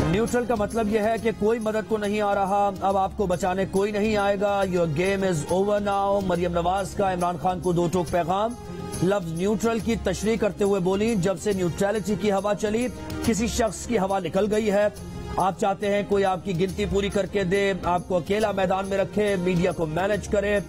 Neutral का मतलब यह है कि कोई मदद को नहीं आ रहा, अब आपको बचाने कोई नहीं आएगा। Your game is over now. Maryam Nawaz का इमरान खान को दो टोक पैगाम। लफ्ज न्यूट्रल की तशरीह करते हुए बोली, जब से न्यूट्रलिटी की हवा चली किसी शख्स की हवा निकल गई है। आप चाहते हैं कोई आपकी गिनती पूरी करके दे, आपको अकेला मैदान में रखे, मीडिया को मैनेज करे।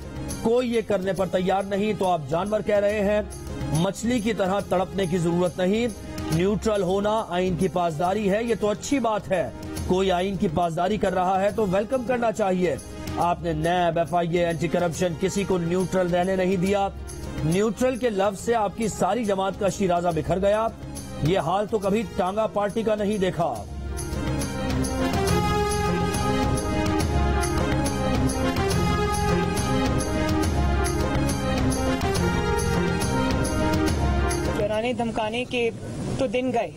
कोई ये करने पर तैयार नहीं तो आप जानवर कह रहे हैं। मछली की तरह तड़पने की जरूरत नहीं। न्यूट्रल होना आइन की पासदारी है, ये तो अच्छी बात है। कोई आइन की पासदारी कर रहा है तो वेलकम करना चाहिए। आपने नैब, FIA, एंटी करप्शन किसी को न्यूट्रल रहने नहीं दिया। न्यूट्रल के लफ्ज से आपकी सारी जमात का शिराजा बिखर गया। ये हाल तो कभी टांगा पार्टी का नहीं देखा। डराने धमकाने के तो दिन गए,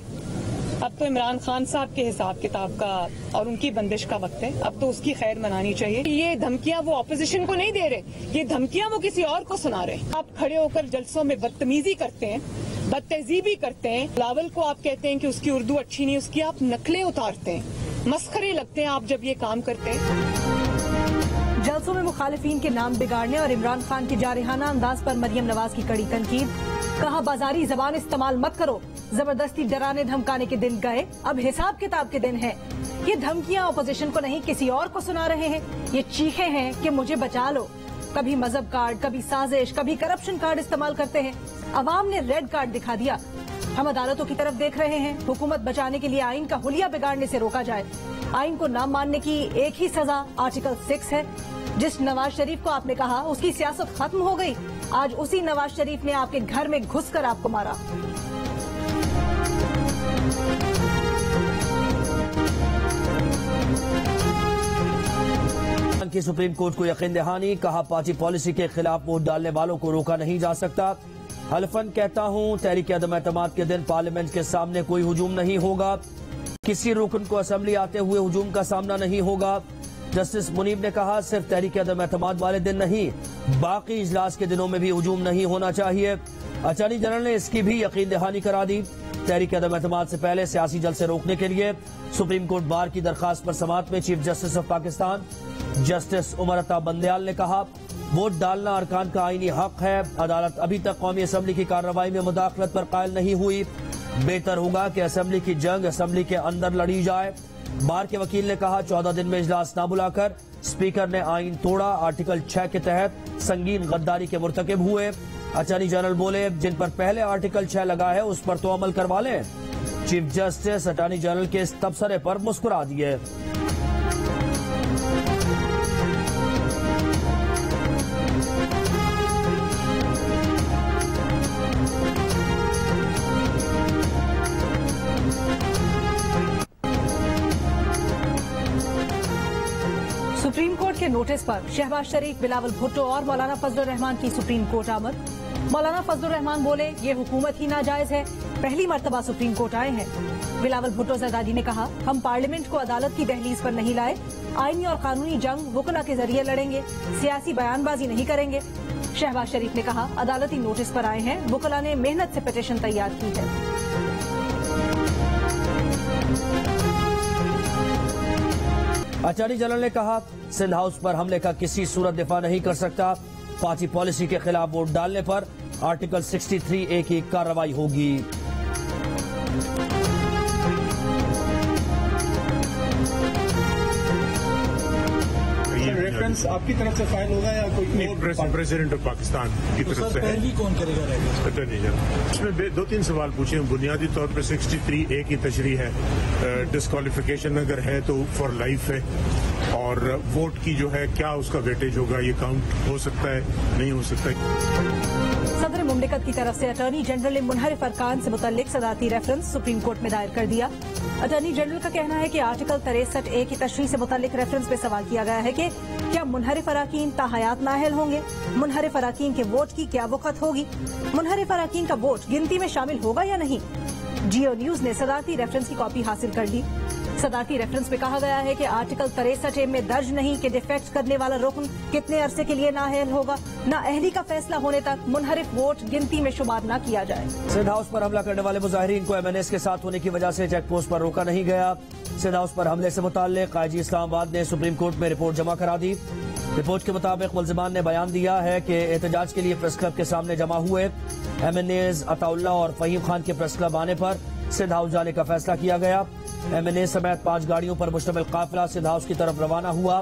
अब तो इमरान खान साहब के हिसाब किताब का और उनकी बंदिश का वक्त है। अब तो उसकी खैर मनानी चाहिए। ये धमकियां वो ऑपोजिशन को नहीं दे रहे, ये धमकियां वो किसी और को सुना रहे। आप खड़े होकर जलसों में बदतमीजी करते हैं, बदतहजीबी करते हैं। बिलावल को आप कहते हैं कि उसकी उर्दू अच्छी नहीं, उसकी आप नकलें उतारते हैं। मस्खरे लगते हैं आप जब ये काम करते हैं। जलसों में मुखालिफिन के नाम बिगाड़ने और इमरान खान के जारहाना अंदाज पर मरियम नवाज की कड़ी तनकीद। कहा, बाजारी जबान इस्तेमाल मत करो, जबरदस्ती डराने धमकाने के दिन गए, अब हिसाब किताब के दिन है। ये धमकियां अपोजिशन को नहीं किसी और को सुना रहे हैं। ये चीखे हैं कि मुझे बचा लो। कभी मजहब कार्ड, कभी साजिश, कभी करप्शन कार्ड इस्तेमाल करते हैं। अवाम ने रेड कार्ड दिखा दिया। हम अदालतों की तरफ देख रहे हैं। हुकूमत बचाने के लिए आइन का हुलिया बिगाड़ने से रोका जाए। आइन को न मानने की एक ही सजा आर्टिकल 6 है। जिस नवाज शरीफ को आपने कहा उसकी सियासत खत्म हो गई, आज उसी नवाज शरीफ ने आपके घर में घुसकर आपको मारा। की सुप्रीम कोर्ट को यकीन दहानी। कहा, पार्टी पॉलिसी के खिलाफ वोट डालने वालों को रोका नहीं जा सकता। हल्फन कहता हूं, तहरीक अदम एतमाद के दिन पार्लियामेंट के सामने कोई हुजूम नहीं होगा। किसी रुकन को असेंबली आते हुए हुजूम का सामना नहीं होगा। जस्टिस मुनीब ने कहा, सिर्फ तहरीक अदम एतमाद वाले दिन नहीं, बाकी इजलास के दिनों में भी हुजूम नहीं होना चाहिए। अटॉर्नी जनरल ने इसकी भी यकीन दहानी करा दी। तहरीक अदम एतमाद से पहले सियासी जलसे रोकने के लिए सुप्रीम कोर्ट बार की दरखास्त पर समाअत में chief justice of Pakistan justice Umar Ata Bandial ने कहा, वोट डालना अरकान का आईनी हक है। अदालत अभी तक कौमी असम्बली की कार्रवाई में मुदाखलत पर कायल नहीं हुई। बेहतर होगा कि असम्बली की जंग असम्बली के अंदर लड़ी जाए। बार के वकील ने कहा, 14 दिन में इजलास न बुलाकर स्पीकर ने आइन तोड़ा। आर्टिकल 6 के तहत संगीन गद्दारी के मुर्तकिब हुए। अटॉर्नी जनरल बोले, जिन पर पहले आर्टिकल 6 लगा है उस पर तो अमल करवा लें। चीफ जस्टिस अटॉर्नी जनरल के इस तबसरे पर मुस्कुरा दिए। सुप्रीम कोर्ट के नोटिस पर शहबाज शरीफ, बिलावल भुट्टो और मौलाना फजलुर रहमान की सुप्रीम कोर्ट आमद। मौलाना फजलुर रहमान बोले, ये हुकूमत ही नाजायज है, पहली मर्तबा सुप्रीम कोर्ट आए हैं। बिलावल भुट्टो जरदारी ने कहा, हम पार्लियामेंट को अदालत की दहलीज पर नहीं लाए, आईनी और कानूनी जंग वुकला के जरिए लड़ेंगे, सियासी बयानबाजी नहीं करेंगे। शहबाज शरीफ ने कहा, अदालती नोटिस पर आए हैं, वुकला ने मेहनत से पिटीशन तैयार की है। अटॉर्नी जनरल ने कहा, सिंध हाउस पर हमले का किसी सूरत दिफा नहीं कर सकता। पार्टी पॉलिसी के खिलाफ वोट डालने पर आर्टिकल 63A की कार्रवाई होगी। रेफरेंस आपकी तरफ से फाइल होगा या कोई प्रेसिडेंट ऑफ पाकिस्तान की तरफ से पैरवी कौन करेगा? Attorney general. इसमें 2-3 सवाल पूछे। बुनियादी तौर पर 63A की तशरीह है। डिस्क्वालिफिकेशन अगर है तो फॉर लाइफ है, और वोट की जो है क्या उसका वेटेज होगा, ये काउंट हो सकता है, नहीं हो सकता है। सदर मुमलिकत की तरफ से अटॉर्नी जनरल ने मुनहरिफ अरकान से मुतल्लिक सदारती रेफरेंस सुप्रीम कोर्ट में दायर कर दिया। अटॉर्नी जनरल का कहना है कि आर्टिकल 63A की तशरीह से मुतल्लिक रेफरेंस पे सवाल किया गया है कि क्या मुनहरिफ अराकीन ताहयात नाअहल होंगे, मुनहरिफ अराकीन के वोट की क्या वक़्त होगी, मुनहरिफ अराकीन का वोट गिनती में शामिल होगा या नहीं। जियो न्यूज ने सदारती रेफरेंस की कॉपी हासिल कर ली। सदारती रेफरेंस में कहा गया है कि आर्टिकल 63A में दर्ज नहीं कि डिफेक्ट करने वाला रुकन कितने अरसे के लिए नाअहल होगा, नाअहली का फैसला होने तक मुनहरिफ वोट गिनती में शुमार न किया जाए। सिंध हाउस पर हमला करने वाले मुजाहिरीन को MNAs के साथ होने की वजह से चेक पोस्ट पर रोका नहीं गया। सिंध हाउस पर हमले से मुताल्लिक कायजी इस्लामाबाद ने सुप्रीम कोर्ट में रिपोर्ट जमा करा दी। रिपोर्ट के मुताबिक मुल्जिमान ने बयान दिया है कि एहतजाज के लिए प्रेस क्लब के सामने जमा हुए MNAs अताउल्लाह और फहीम खान के प्रेस क्लब आने पर सिंध हाउस जाने का फैसला किया गया। MNA समेत 5 गाड़ियों पर मुश्तमिल काफिला सिंध हाउस की तरफ रवाना हुआ।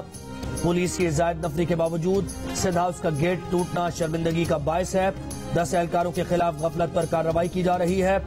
पुलिस की जायद नफरी के बावजूद सिंध हाउस का गेट टूटना शर्मिंदगी का बायस है। 10 एहलकारों के खिलाफ गफलत पर कार्रवाई की जा रही है।